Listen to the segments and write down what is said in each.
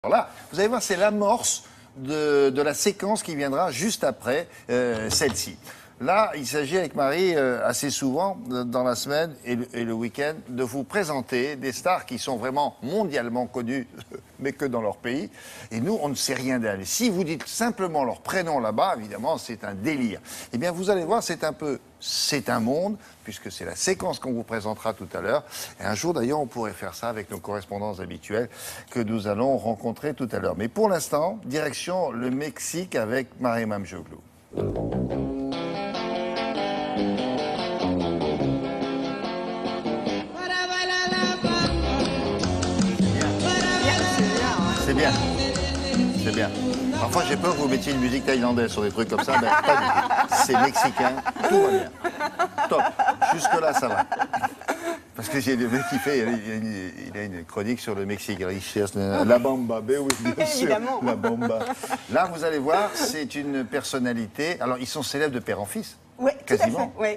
Alors là, vous allez voir, c'est l'amorce de la séquence qui viendra juste après celle-ci. Là, il s'agit avec Marie assez souvent dans la semaine et le week-end de vous présenter des stars qui sont vraiment mondialement connues, mais que dans leur pays. Et nous, on ne sait rien d'elles. Si vous dites simplement leur prénom là-bas, évidemment, c'est un délire. Eh bien, vous allez voir, c'est un monde, puisque c'est la séquence qu'on vous présentera tout à l'heure. Et un jour, d'ailleurs, on pourrait faire ça avec nos correspondants habituels que nous allons rencontrer tout à l'heure. Mais pour l'instant, direction le Mexique avec Marie Mamjoglou. C'est bien, c'est bien. Parfois j'ai peur que vous mettiez une musique thaïlandaise sur des trucs comme ça, mais pas du tout. C'est mexicain, tout va bien. Top, jusque-là ça va. Parce que j'ai le mec qui fait, il a une chronique sur le Mexique, alors il cherche la bomba, ben oui, bien sûr, la bomba. Là vous allez voir, c'est une personnalité, alors ils sont célèbres de père en fils. Oui, quasiment. Oui,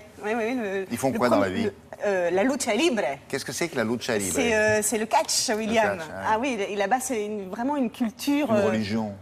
Ils font quoi dans la vie? La lucha libre. Qu'est-ce que c'est que la lucha libre? C'est le catch, William. Le catch, Ah oui, là-bas, c'est vraiment une culture... Une religion.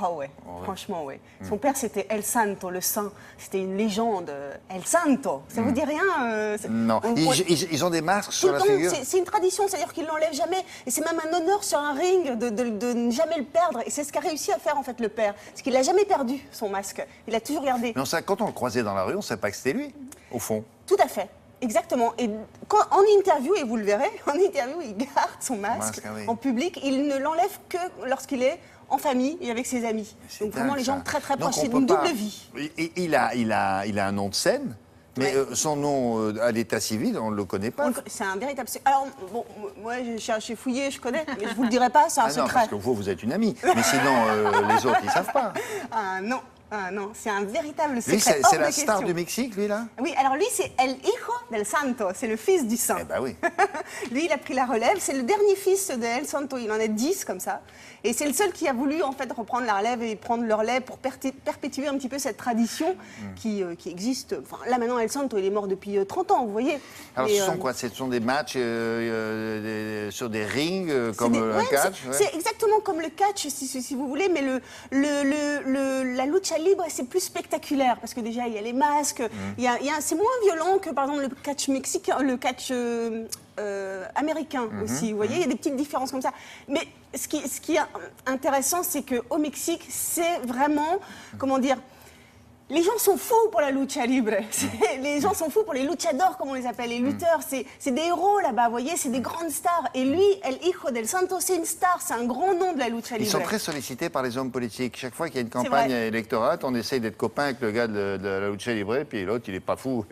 Ah ouais, franchement, ouais. Son père, c'était El Santo, le saint. C'était une légende. El Santo, ça vous dit rien Non. Ils ont des masques sur la figure? C'est une tradition, c'est-à-dire qu'ils ne l'enlèvent jamais. Et c'est même un honneur sur un ring de ne jamais le perdre. Et c'est ce qu'a réussi à faire, en fait, le père. Parce qu'il n'a jamais perdu son masque. Il a toujours gardé. Mais quand on le croisait dans la rue, on ne savait pas que c'était lui, au fond. Tout à fait. Exactement. Et en interview, et vous le verrez, en interview, il garde son masque en public. Il ne l'enlève que lorsqu'il est en famille et avec ses amis. Donc vraiment les gens très très proches. C'est une double vie. Il a un nom de scène, mais son nom à l'état civil, on ne le connaît pas. C'est un véritable... Alors, bon, moi j'ai fouillé, je connais, mais je ne vous le dirai pas, c'est un secret. Non, parce que vous êtes une amie. Mais sinon, les autres, ils ne savent pas. Ah non. Ah non, c'est un véritable secret. Lui, c'est la star du Mexique, lui, là? Oui, alors lui, c'est El Hijo del Santo, c'est le fils du saint. Eh ben oui. Lui, il a pris la relève, c'est le dernier fils de El Santo, il en a 10 comme ça. Et c'est le seul qui a voulu, en fait, reprendre la relève et prendre le relais pour perpétuer un petit peu cette tradition qui existe. Enfin, là, maintenant, El Santo, il est mort depuis 30 ans, vous voyez. Alors, ce sont quoi? Ce sont des matchs sur des rings, comme un catch? C'est exactement comme le catch, si vous voulez, mais la lucha libre, c'est plus spectaculaire parce que déjà il y a les masques, c'est moins violent que par exemple le catch mexicain, le catch américain aussi. Vous voyez, il y a des petites différences comme ça. Mais ce qui est intéressant, c'est qu'au Mexique, c'est vraiment, comment dire, les gens sont fous pour la lucha libre. Les gens sont fous pour les luchadors, comme on les appelle, les lutteurs. C'est des héros là-bas, vous voyez, c'est des grandes stars. Et lui, El Hijo del Santo, c'est une star, c'est un grand nom de la lucha libre. Ils sont très sollicités par les hommes politiques. Chaque fois qu'il y a une campagne électorale, on essaye d'être copain avec le gars de la lucha libre, puis l'autre, il n'est pas fou.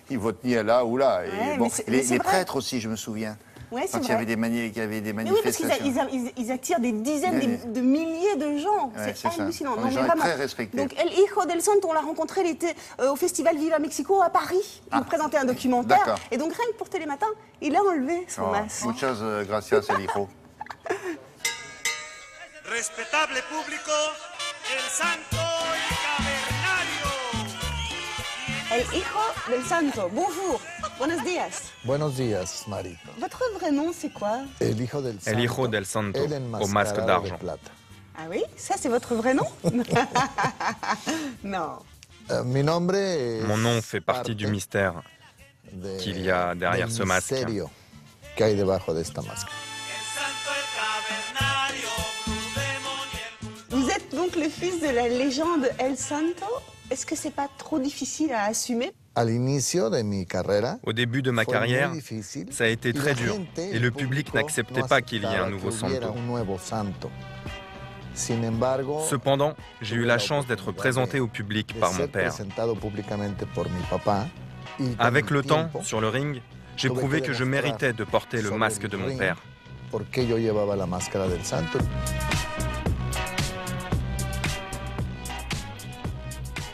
Il vote ni là ou là. Et bon, les prêtres aussi, je me souviens. Ouais, quand il y avait des manifestations. Oui, parce qu'ils attirent des dizaines de milliers de gens. C'est hallucinant. Les gens sont très respectés. Donc El Hijo del Santo, on l'a rencontré, il était au festival Viva Mexico à Paris pour présenter un documentaire. Et donc rien que pour Télématin, il a enlevé son masque. Muchas gracias, El Hijo. Respetable público, El Santo y Cavernario. El Hijo del Santo, bonjour. Buenos días. Buenos días, Marito. Votre vrai nom, c'est quoi? El Hijo del Santo. El Hijo del Santo, au masque d'argent. Ah oui? Ça, c'est votre vrai nom? Non. Mi nombre es Mon nom fait partie du mystère qu'il y a derrière ce masque. Que hay debajo de esta máscara. Vous êtes donc le fils de la légende El Santo? Est-ce que c'est pas trop difficile à assumer? Au début de ma carrière, ça a été très dur et le public n'acceptait pas qu'il y ait un nouveau Santo. Cependant, j'ai eu la chance d'être présenté au public par mon père. Avec le temps, sur le ring, j'ai prouvé que je méritais de porter le masque de mon père.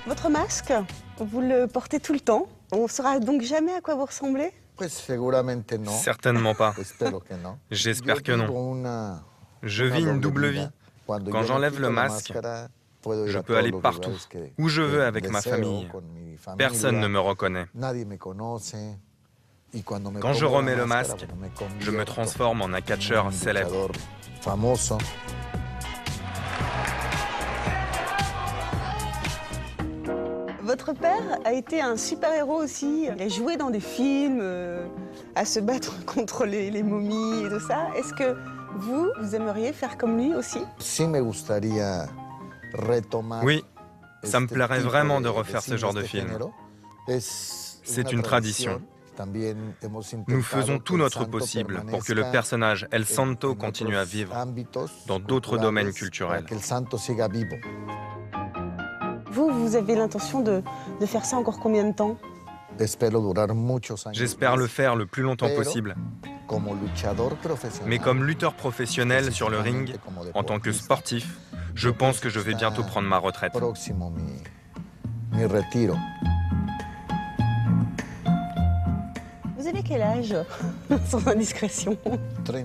Votre masque, vous le portez tout le temps. On ne saura donc jamais à quoi vous ressemblez? Certainement pas. J'espère que non. Je vis une double vie. Quand j'enlève le masque, je peux aller partout, où je veux avec ma famille. Personne ne me reconnaît. Quand je remets le masque, je me transforme en un catcheur célèbre. votre père a été un super-héros aussi. Il a joué dans des films, à se battre contre les momies et tout ça. Est-ce que vous aimeriez faire comme lui aussi? Oui, ça me plairait vraiment de refaire ce genre de film. C'est une tradition. Nous faisons tout notre possible pour que le personnage El Santo continue à vivre dans d'autres domaines culturels. Vous avez l'intention de faire ça encore combien de temps? J'espère le faire le plus longtemps possible. Mais comme lutteur professionnel sur le ring, en tant que sportif, je pense que je vais bientôt prendre ma retraite. Vous avez quel âge, sans indiscrétion?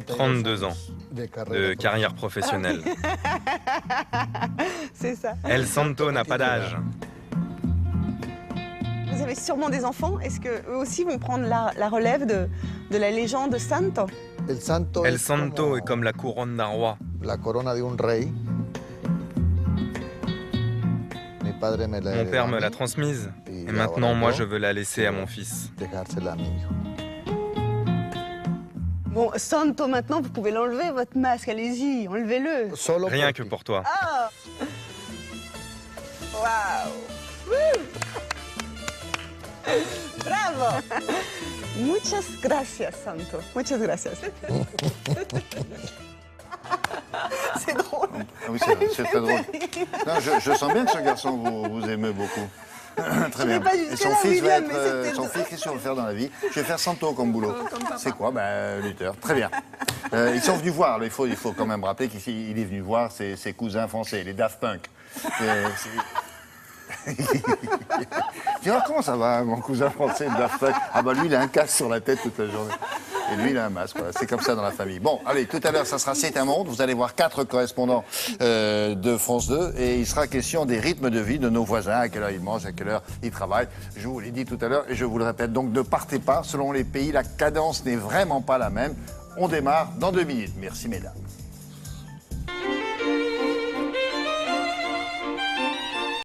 32 ans de carrière professionnelle. C'est ça. El Santo n'a pas d'âge. Vous avez sûrement des enfants. Est-ce qu'eux aussi vont prendre la relève de la légende Santo? El Santo est comme la couronne d'un roi. Mon père me l'a transmise. Et maintenant, moi, je veux la laisser à mon fils. Bon, Santo, maintenant, vous pouvez l'enlever, votre masque. Allez-y, enlevez-le. Rien que pour toi. Ah! Waouh! Bravo! Muchas gracias, Santo. Muchas gracias. C'est drôle. Ah oui, c'est très drôle. Non, je sens bien que ce garçon vous aimez beaucoup. Très bien. Et son fils va être... son fils, qu'est-ce qu'il va faire dans la vie? Je vais faire Santo comme boulot. C'est quoi? Lutteur. Très bien. Ils sont venus voir, il faut quand même rappeler qu'il est venu voir ses cousins français, les Daft Punk. Tu vois, comment ça va, mon cousin français, le Daft Punk? Ah lui, il a un casque sur la tête toute la journée. Et lui, il a un masque. Voilà. C'est comme ça dans la famille. Bon, allez, tout à l'heure, ça sera C'est un monde. Vous allez voir 4 correspondants de France 2. Et il sera question des rythmes de vie de nos voisins, à quelle heure ils mangent, à quelle heure ils travaillent. Je vous l'ai dit tout à l'heure et je vous le répète. Donc, ne partez pas. Selon les pays, la cadence n'est vraiment pas la même. On démarre dans 2 minutes. Merci, mesdames.